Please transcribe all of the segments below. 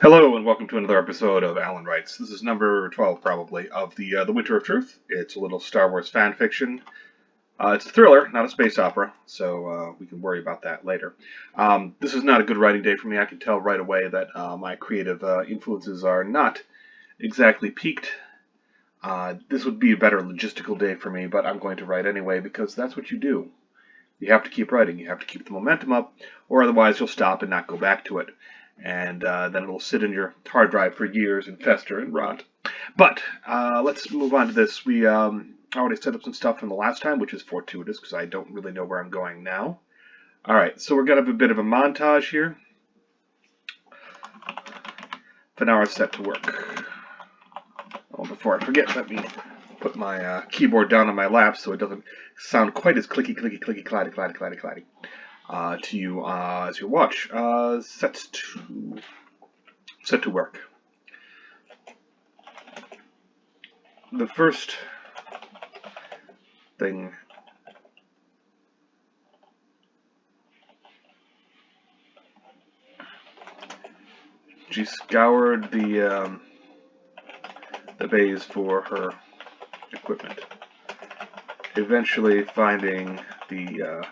Hello and welcome to another episode of Alan Writes. This is number 12 probably of the Winter of Truth. It's a little Star Wars fan fiction. It's a thriller, not a space opera, so we can worry about that later. This is not a good writing day for me. I can tell right away that my creative influences are not exactly peaked. This would be a better logistical day for me, but I'm going to write anyway because that's what you do. You have to keep writing. You have to keep the momentum up, or otherwise you'll stop and not go back to it. And then it'll sit in your hard drive for years and fester and rot. But let's move on to this. We already set up some stuff from the last time, which is fortuitous because I don't really know where I'm going now. All right, so we're going to have a bit of a montage here. For now, we're set to work. Oh, before I forget, let me put my keyboard down on my lap so it doesn't sound quite as clicky, clicky, clicky, clatty, clatty, clatty, clatty. To you as you watch. Set to work. The first thing she scoured the bays for her equipment, eventually finding the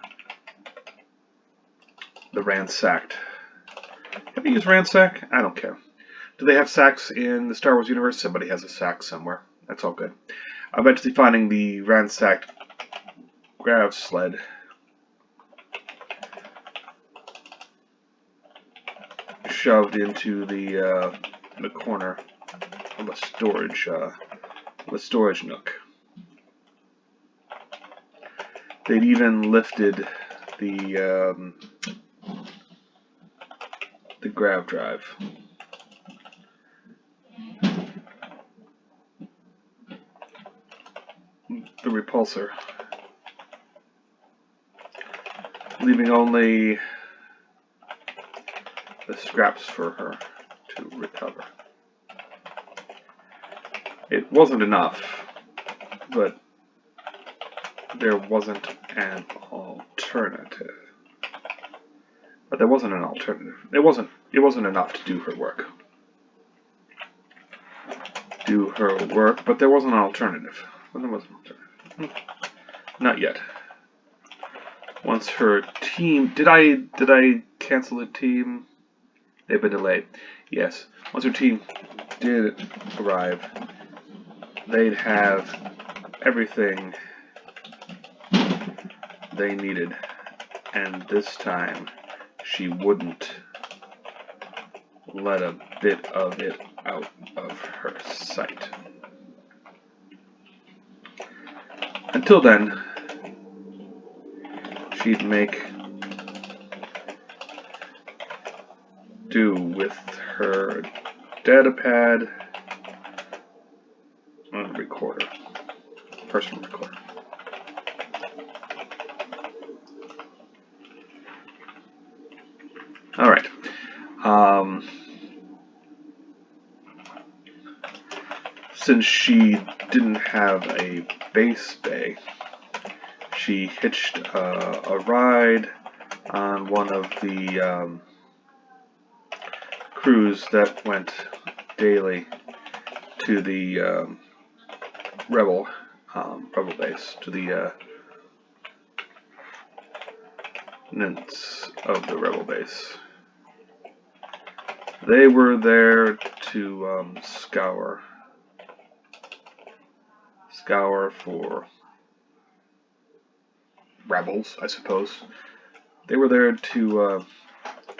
ransacked. Have you used ransack? I don't care. Do they have sacks in the Star Wars universe? Somebody has a sack somewhere. That's all good. Eventually finding the ransacked grav sled. Shoved into the corner of a storage nook. They'd even lifted the grav drive. The repulsor. Leaving only the scraps for her to recover. It wasn't enough, but there wasn't an alternative. But there wasn't an alternative. It wasn't enough to do her work. But there wasn't an alternative. Well, there was an alternative. Not yet. Once her team... Did I cancel the team? They've been delayed. Yes. Once her team did arrive, they'd have everything they needed. And this time, she wouldn't let a bit of it out of her sight. Until then, she'd make do with her datapad and recorder, personal recorder. All right. Since she didn't have a base bay, she hitched a ride on one of the crews that went daily to the rebel base, to the nymphs of the rebel base. They were there to scour for rebels, I suppose. They were there to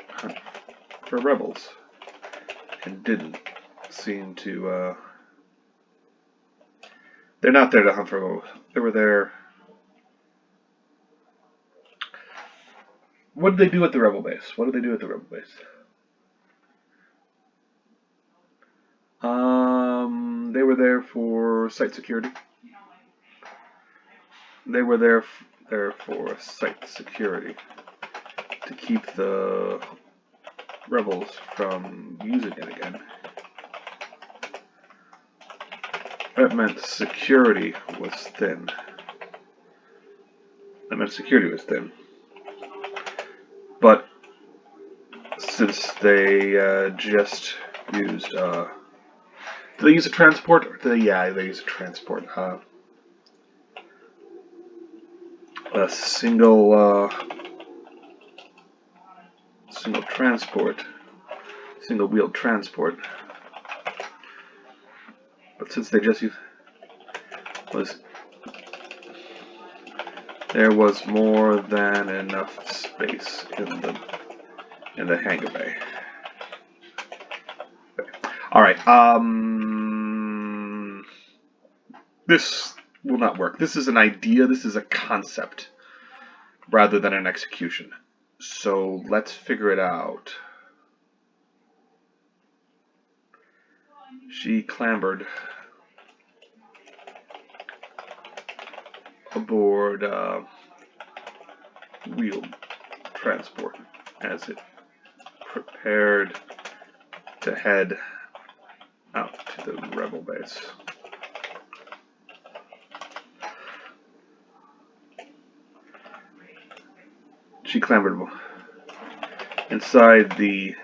hunt for rebels, and didn't seem to. They're not there to hunt for rebels. They were there. What did they do at the rebel base? They were there for site security. They were there for site security to keep the rebels from using it again. That meant security was thin. But since they just used. Do they use a transport? Or do they, yeah, they use a transport. A single transport, single wheeled transport. But since they just used there was more than enough space in the hangar bay. All right. This will not work. This is an idea. This is a concept rather than an execution. So let's figure it out. She clambered aboard wheeled transport as it prepared to head out to the rebel base. She clambered inside the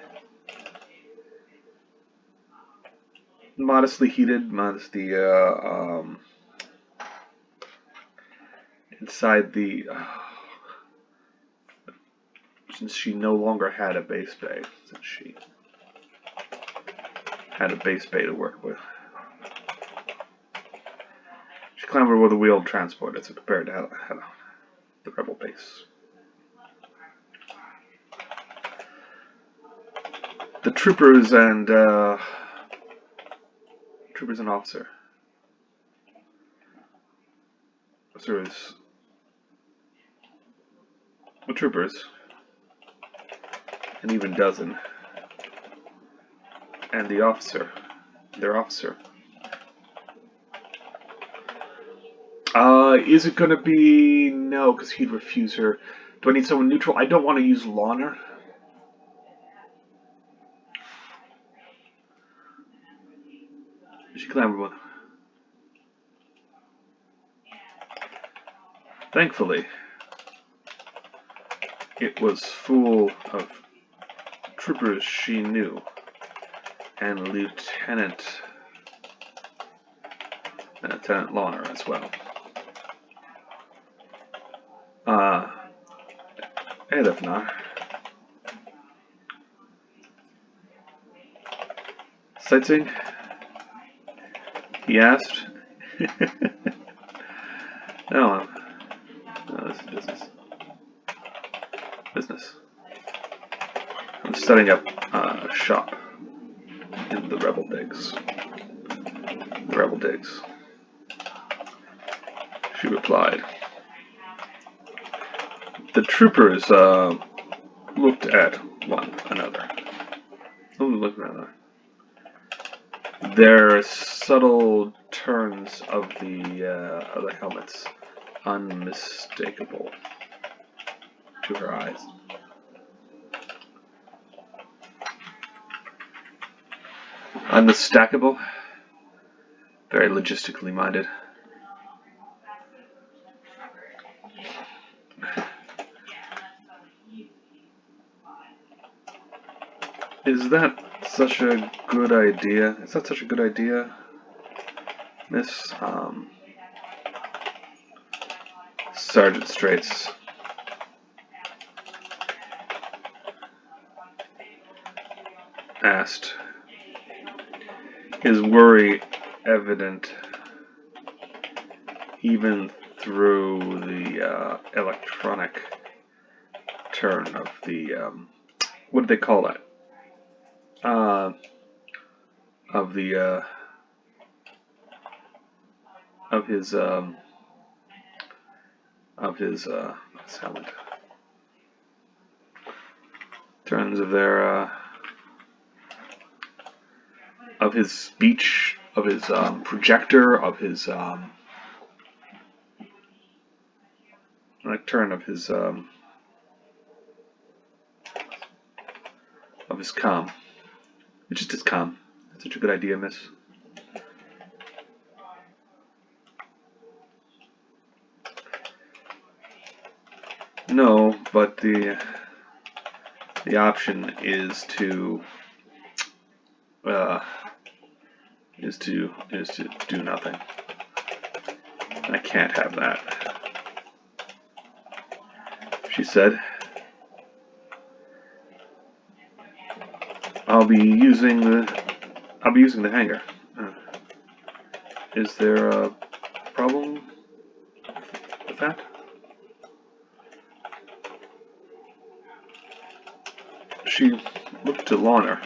inside the since she no longer had a base bay, since she had a base bay to work with. She clambered with a wheeled transport as it prepared to head out the rebel base. The troopers and officer. The troopers, an even dozen, and the officer, their officer. Is it gonna be no? Because he'd refuse her. Do I need someone neutral? I don't want to use Lawner. She clambered one. Thankfully, it was full of troopers she knew, and Lieutenant Lawner as well. Edifnar. Sightseeing? He asked. No, this is business. Business. I'm setting up a shop in the Rebel Digs. She replied. The troopers looked at one another. Their subtle turns of the helmets unmistakable to her eyes. Unmistakable, very logistically minded. Is that such a good idea? Is that such a good idea, Miss Sergeant Straits? Asked, his worry evident even through the electronic turn of the what do they call that? Of his helmet. Turns of their of his speech, of his projector, of his turn of his comm. It's just his comm. That's such a good idea, miss. No, but the option is to is to do nothing. I can't have that, she said. I'll be using the hangar. Is there a problem with that? She looked to Lorna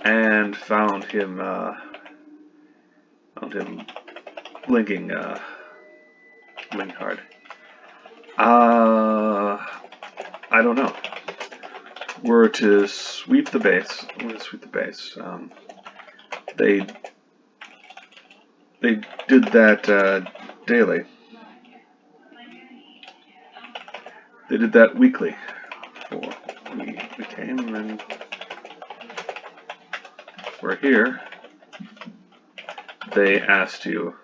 and found him blinking hard. I don't know. We're to sweep the base. They did that daily. They did that weekly. We came and we're here. They asked you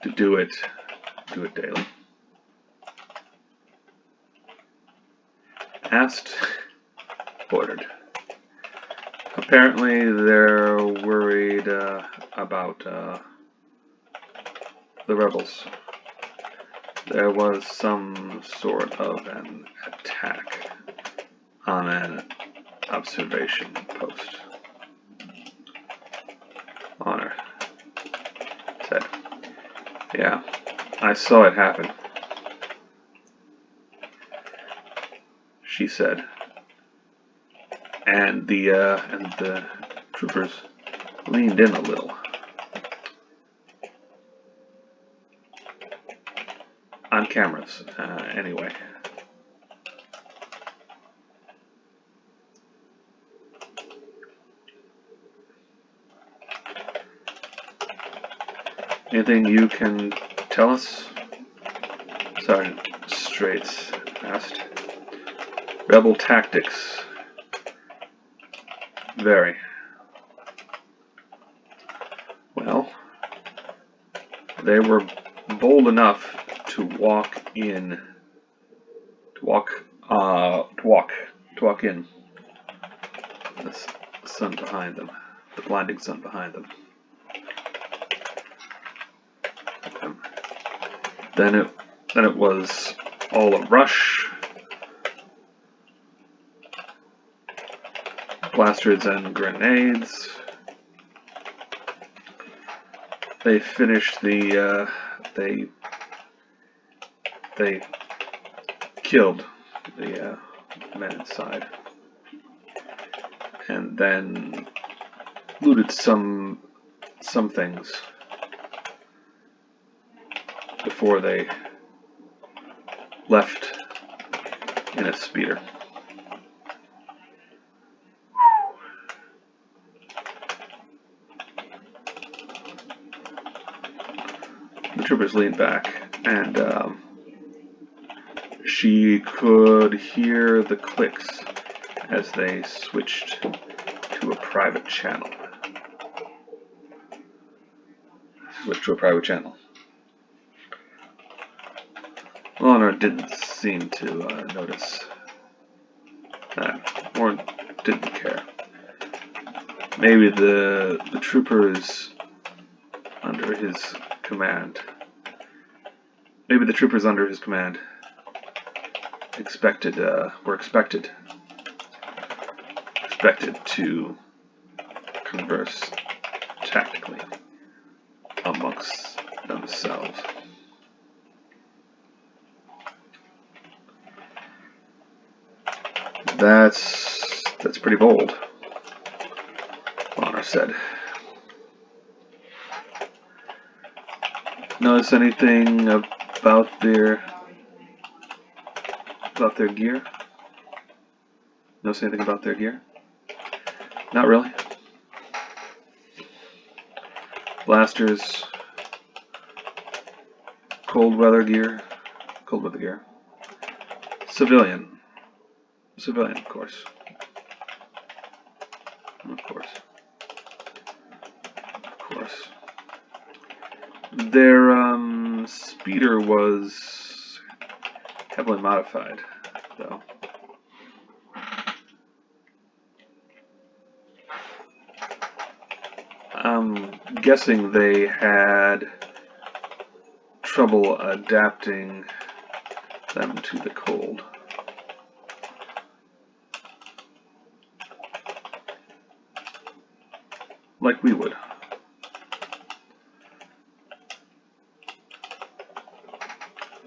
to do it daily. Asked, ordered. Apparently they're worried about the rebels. There was some sort of an attack on an observation post. Honor said, "Yeah, I saw it happen," she said, and the troopers leaned in a little. On cameras, anyway. Anything you can tell us? Sergeant Straits asked. Rebel tactics. Very. Well, they were bold enough to walk in. To walk in. The sun behind them. The blinding sun behind them. Then it was all a rush. Blasters and grenades. They finished the they killed the men inside, and then looted some things before they left in a speeder. The troopers leaned back, and she could hear the clicks as they switched to a private channel. Lorna didn't seem to notice that, or didn't care. Maybe the troopers under his command. Maybe the troopers under his command were expected to converse tactically amongst themselves. That's pretty bold, Honor said. Notice anything about their gear? Notice anything about their gear? Not really. Blasters, cold weather gear. Civilian, of course. Their speeder was heavily modified, though. I'm guessing they had trouble adapting them to the cold. Like we would.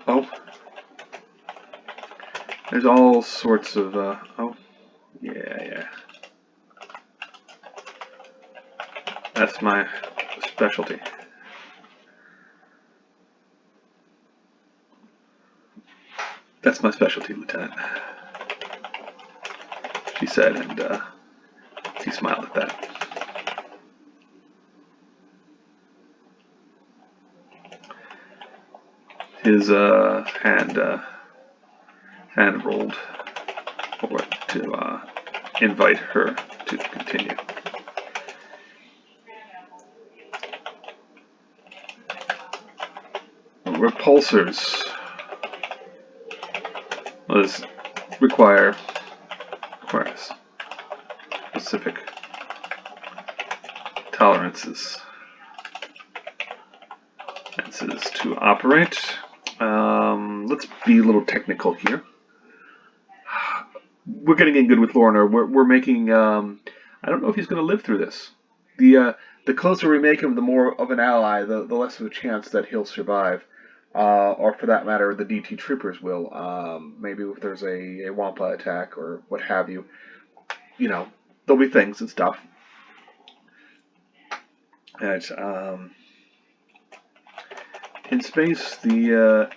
Oh. There's all sorts of, oh. Yeah. That's my specialty. That's my specialty, Lieutenant, she said, and he smiled at that. His hand rolled forward to invite her to continue. Repulsors require specific tolerances to operate. Let's be a little technical here. We're getting in good with Lorna. We're making. I don't know if he's going to live through this. The closer we make him, the more of an ally, the less of a chance that he'll survive. Or for that matter, the DT troopers will. Maybe if there's a Wampa attack or what have you. You know, there'll be things and stuff. And, in space, the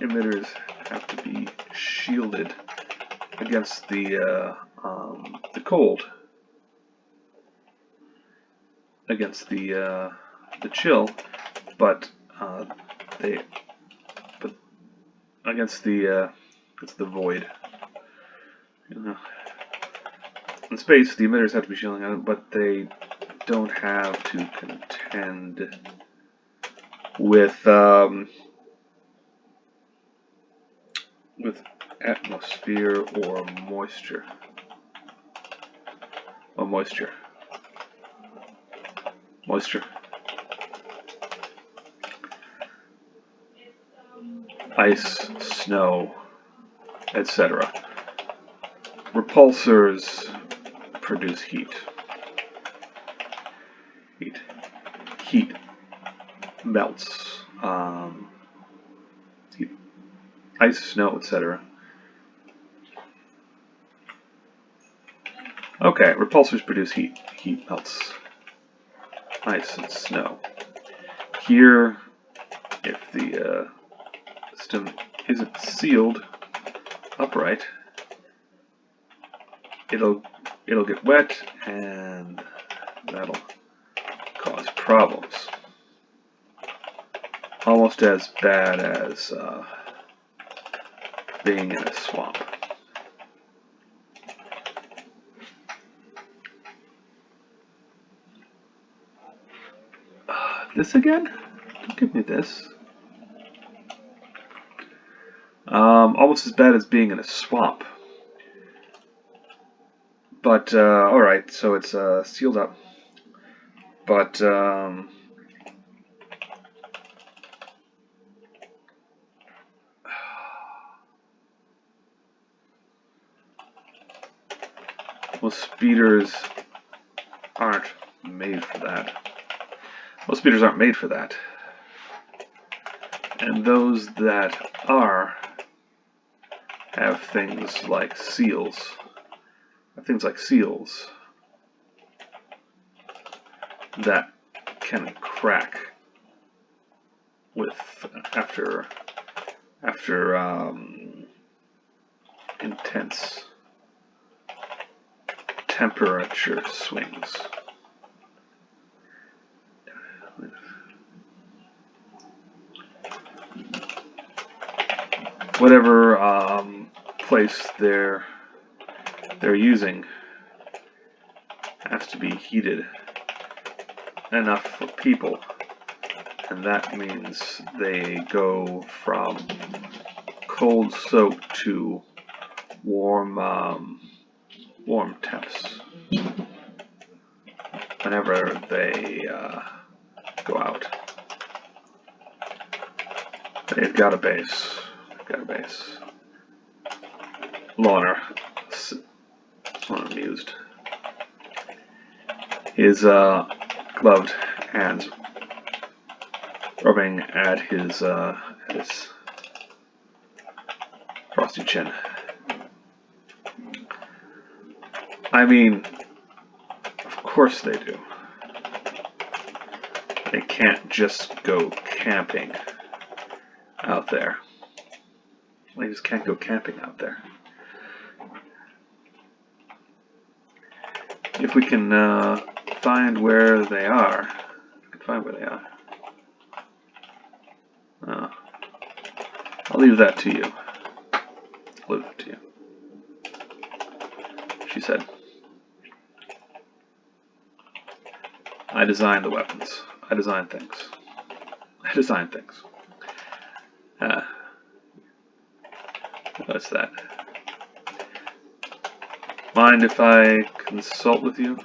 emitters have to be shielded against the cold, against the chill, but against the void. You know, in space, the emitters have to be shielding on it, but they don't have to contend with atmosphere or moisture. Moisture. Ice, snow, etc. Repulsors produce heat. Heat melts. Ice, snow, etc. Okay, repulsors produce heat. Heat melts ice and snow. Here, if the system isn't sealed upright, it'll get wet, and that'll cause problems. Almost as bad as being in a swamp. This again? Don't give me this. Almost as bad as being in a swamp. But, alright, so it's sealed up. But, most speeders aren't made for that. Most speeders aren't made for that. And those that are have things like seals. That can crack with after intense temperature swings. Whatever place they're using has to be heated enough for people, and that means they go from cold soak to warm temps. whenever they go out. They've got a base. Loner, amused. His gloved hands rubbing at his frosty chin. I mean, of course they do. They can't just go camping out there. They just can't go camping out there. If we can find where they are, I'll leave that to you. She said. I design the weapons. I design things. What's that? Mind if I consult with you?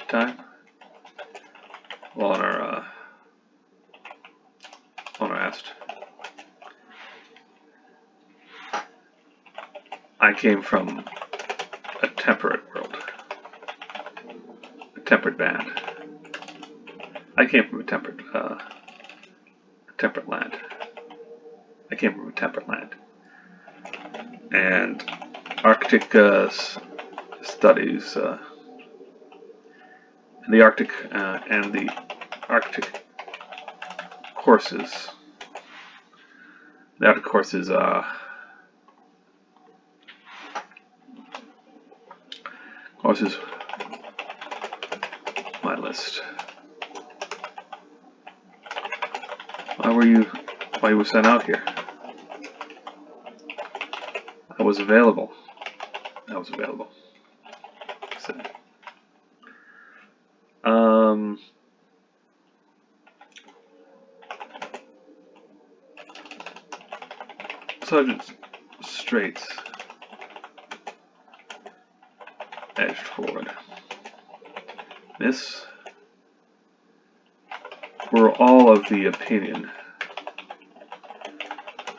Time? Owner asked. I came from a temperate world. A temperate band. I came from a temperate land. And Arctic studies, the Arctic courses. The Arctic courses, my list. Why you were sent out here? I was available. So, Sergeant Straits edged forward. Miss, we're all of the opinion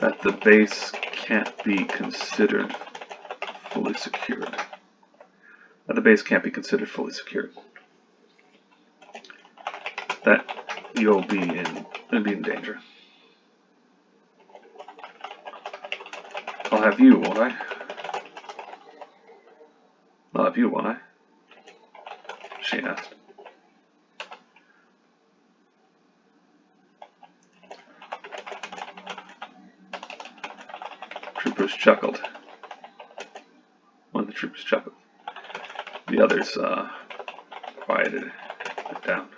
that the base can't be considered fully secured. That you'll be in danger. I'll have you, won't I? She asked. Troopers chuckled. One of the troopers chuckled. The others quieted it down.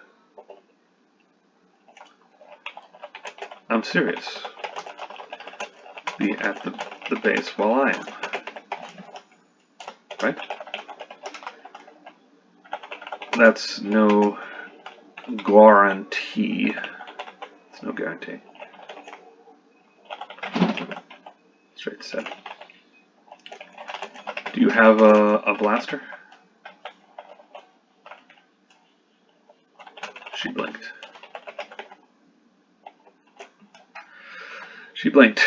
I'm serious. Be at the base while I am. Right? That's no guarantee. It's no guarantee. Straight said. Do you have a blaster? She blinked. She blinked.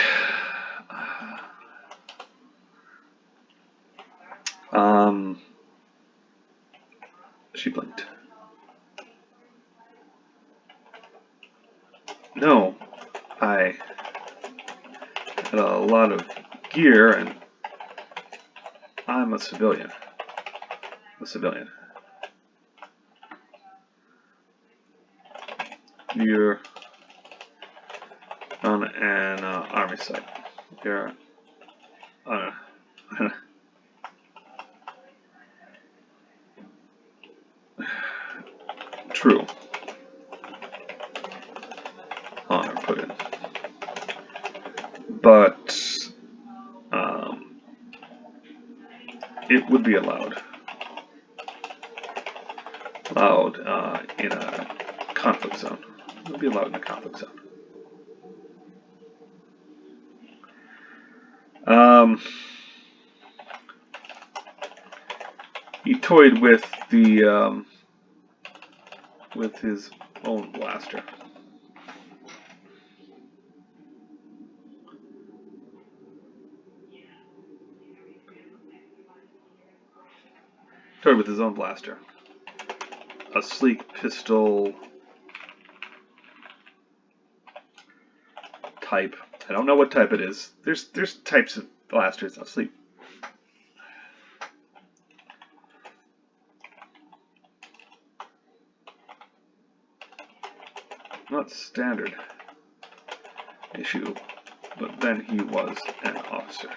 No, I had a lot of gear and I'm a civilian. You're on an army site. You're on a true. Honor put in. But it would be allowed in a conflict zone. It would be allowed in a conflict zone. he toyed with the with his own blaster. Toyed with his own blaster. A sleek pistol type. I don't know what type it is. There's types of blasters. Sleep. Not standard issue, but then he was an officer.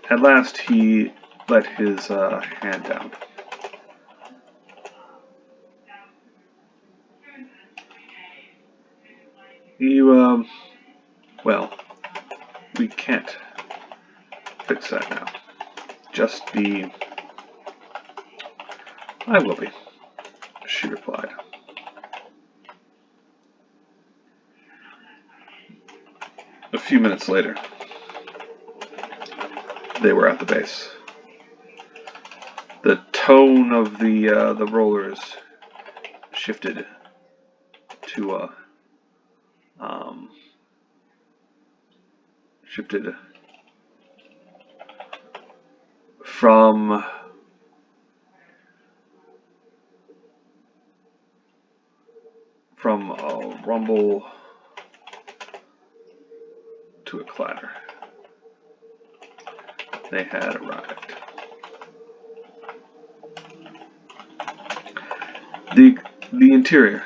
At last, he let his hand down. You, well, we can't fix that now. Just be... I will be, she replied. A few minutes later, they were at the base. The tone of the rollers shifted to a shifted from a rumble to a clatter. They had arrived. The interior.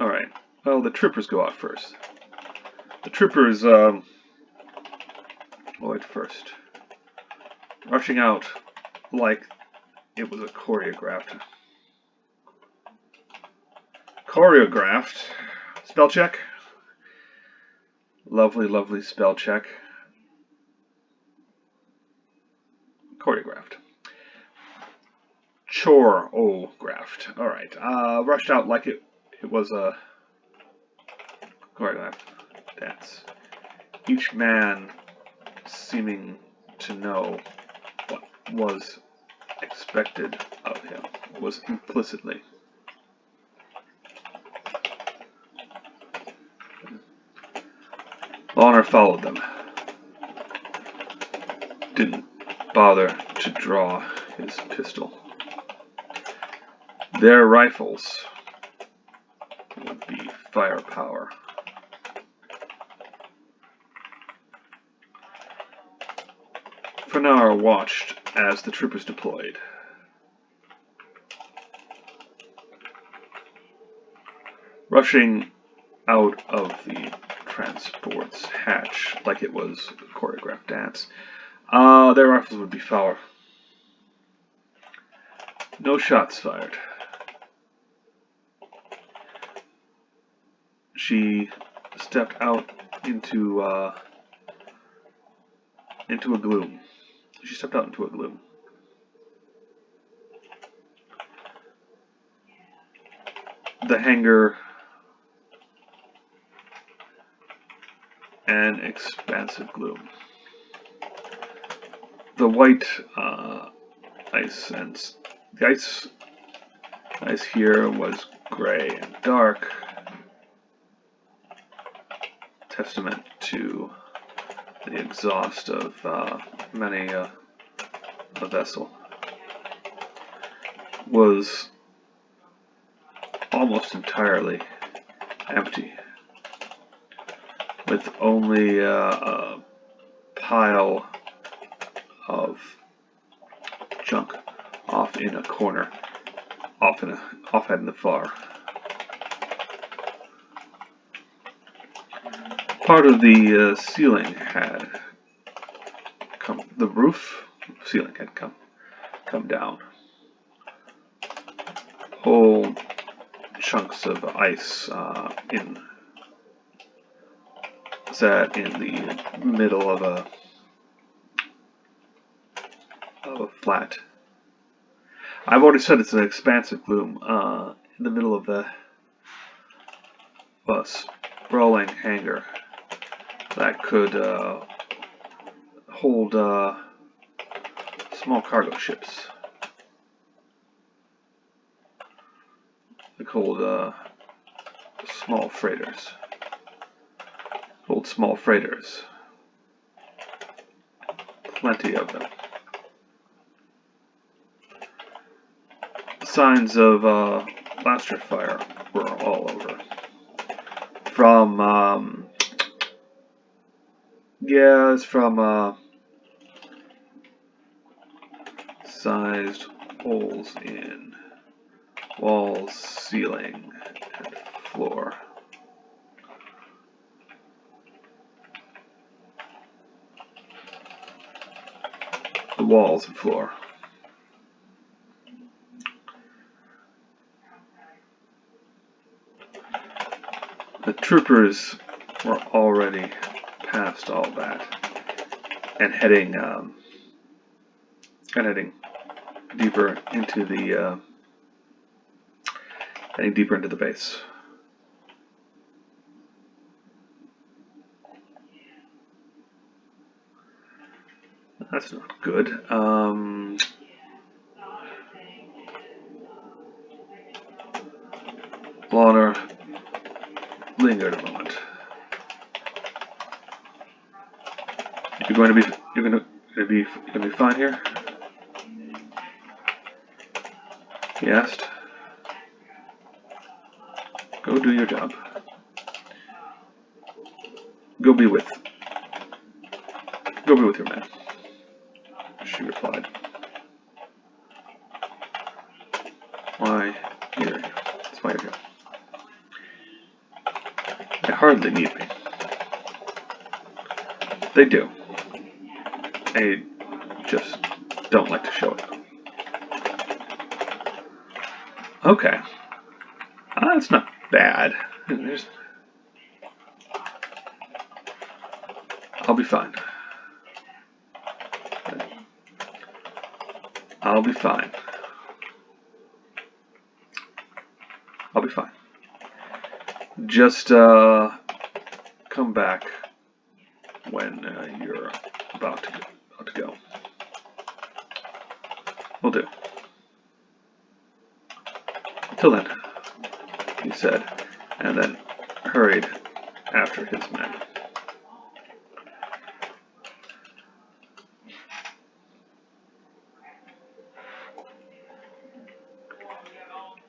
Alright, well, the troopers go out first. The troopers, wait, first. Rushing out like it was a choreographed. Spell check. Lovely, lovely spell check. Choreographed. Choreographed. Alright. Rushed out like it was a choreographed dance. Each man seeming to know what was expected of him, was implicitly. Lawner followed them. Didn't bother to draw his pistol. Their rifles would be firepower. Fanar watched as the troopers deployed. Rushing out of the transport's hatch like it was a choreographed dance. Their rifles would be foul. No shots fired. She stepped out into a gloom. She stepped out into a gloom. The hangar, an expansive gloom. The white ice and the ice here was gray and dark, testament to the exhaust of many a vessel. Was almost entirely empty, with only a pile of junk off in a corner, off in the far. Part of the ceiling had come. The roof ceiling had come down. Whole chunks of ice sat in the middle of a flat. I've already said it's an expansive gloom in the middle of a sprawling hangar that could hold small cargo ships. They could hold small freighters. Hold small freighters. Plenty of them. Signs of blaster fire were all over. From sized holes in walls, ceiling, and floor. The walls and floor. The troopers were already past all that and heading deeper into the base. That's not good. Lawner lingered a moment. You're going to be fine here? He asked. Go do your job. Go be with your man, she replied. Why, that's why you're here. They hardly need me. They do. They just don't like to show it. Okay. That's not bad. I'll be fine. I'll be fine. I'll be fine. Just come back when you're about to go. Will do. Till then, he said, and then hurried after his men.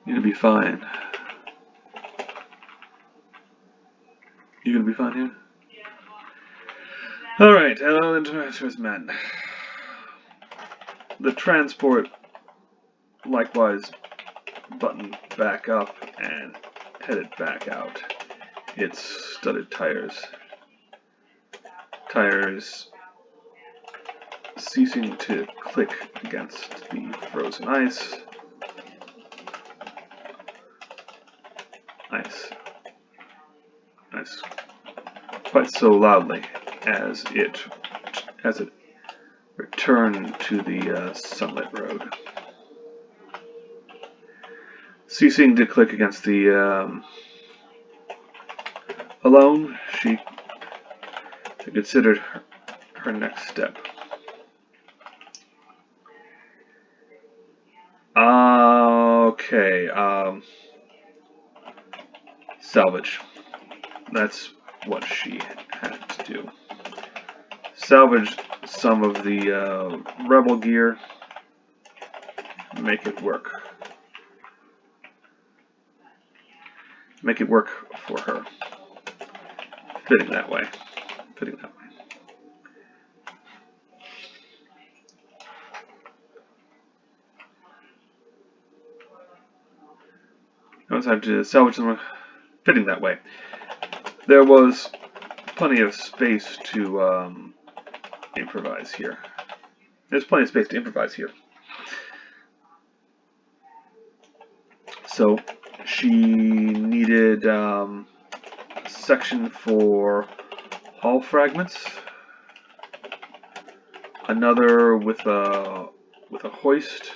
You're gonna be fine. You gonna be fine here? Alright, then to his men. The transport likewise buttoned back up and headed back out. Its studded tires ceasing to click against the frozen ice. Quite so loudly as it returned to the sunlit road. Ceasing to click against the alone, she considered her next step. Okay, salvage. That's what she had to do. Salvage some of the rebel gear, make it work. Make it work for her. Fitting that way. I also have to salvage them fitting that way. There was plenty of space to improvise here. There's plenty of space to improvise here. So she needed a section for hull fragments, another with a hoist,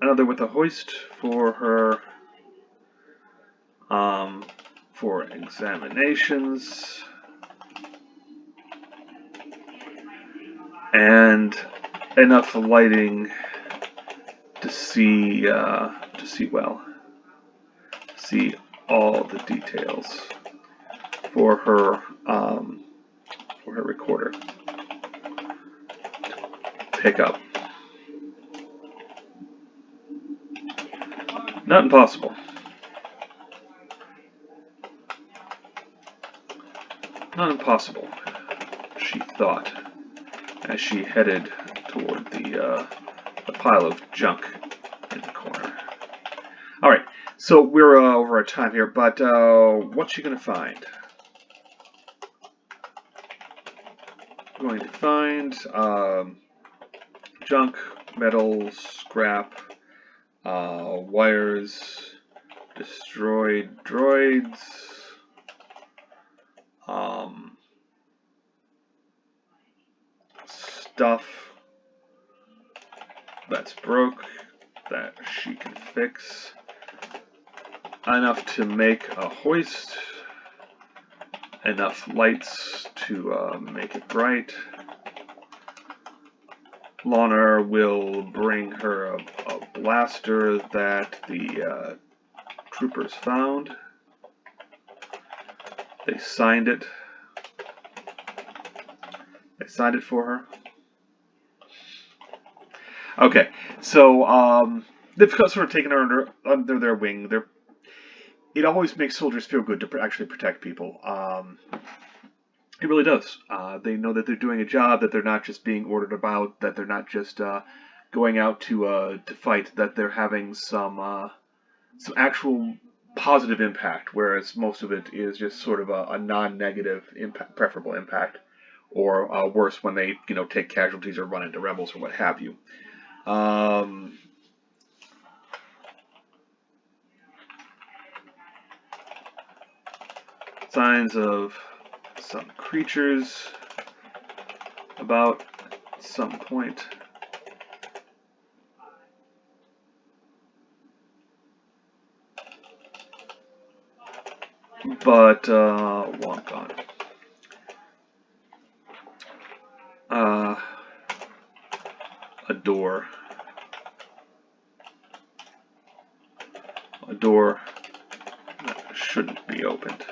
another with a hoist for her for examinations, and enough lighting to see well, see all the details for her recorder to pick up. Not impossible. Not impossible, she thought, as she headed toward the pile of junk in the corner. All right, so we're over our time here, but what's she going to find? Going to find junk, metal, scrap, wires, destroyed droids, stuff that's broke that she can fix, enough to make a hoist, enough lights to make it bright. Lana will bring her a blaster that the troopers found. They signed it. They signed it for her. Okay, so they've sort of taken her under their wing. It always makes soldiers feel good to actually protect people. It really does. They know that they're doing a job, that they're not just being ordered about, that they're not just going out to fight, that they're having some actual positive impact, whereas most of it is just sort of a non-negative impact, preferable impact, or worse when they take casualties or run into rebels or what have you. Signs of some creatures about some point. But one gone. A door. A door that shouldn't be opened.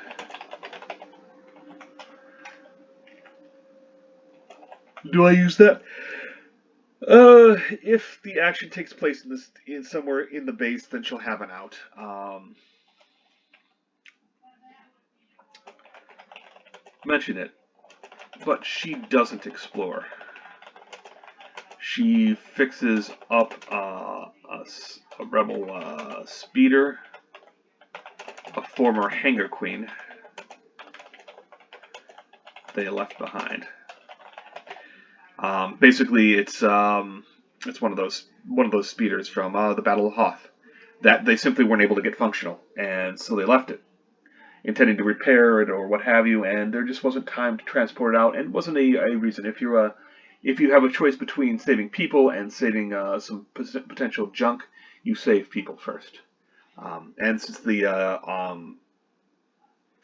Do I use that? If the action takes place in somewhere in the base, then she'll have an out. Mention it, but she doesn't explore. She fixes up a rebel speeder, a former hangar queen they left behind. Basically, it's one of those speeders from the Battle of Hoth that they simply weren't able to get functional, and so they left it, intending to repair it or what have you, and there just wasn't time to transport it out, and it wasn't a reason. If you have a choice between saving people and saving some potential junk, you save people first. And since the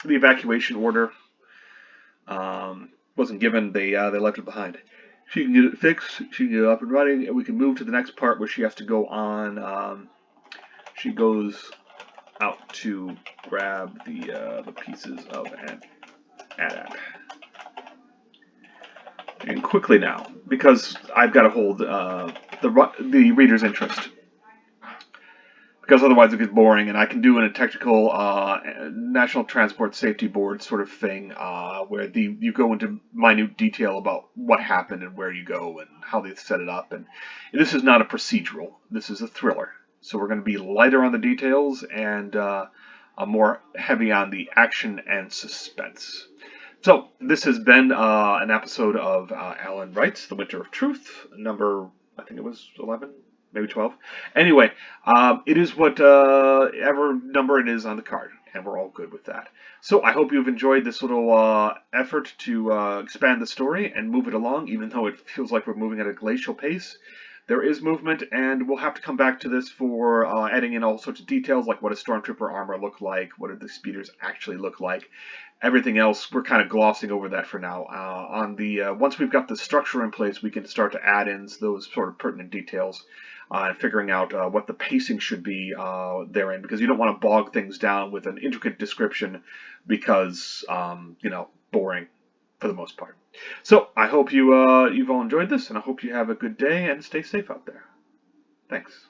evacuation order wasn't given, they left it behind. She can get it fixed, she can get it up and running, and we can move to the next part where she has to go on. She goes out to grab the pieces of an AT-AT. And quickly now, because I've got to hold the reader's interest. Because otherwise it gets boring, and I can do in a technical National Transport Safety Board sort of thing, where you go into minute detail about what happened and where you go and how they set it up. And this is not a procedural. This is a thriller. So we're going to be lighter on the details and more heavy on the action and suspense. So this has been an episode of Alan Wright's The Winter of Truth, number, I think it was 11? Maybe 12. Anyway, it is whatever number it is on the card, and we're all good with that. So I hope you've enjoyed this little effort to expand the story and move it along, even though it feels like we're moving at a glacial pace. there is movement, and we'll have to come back to this for adding in all sorts of details, like what does Stormtrooper armor look like, what do the speeders actually look like. Everything else, we're kind of glossing over that for now. Once we've got the structure in place, we can start to add in those sort of pertinent details and figuring out what the pacing should be therein, because you don't want to bog things down with an intricate description because, boring for the most part. So I hope you've all enjoyed this, and I hope you have a good day and stay safe out there. Thanks.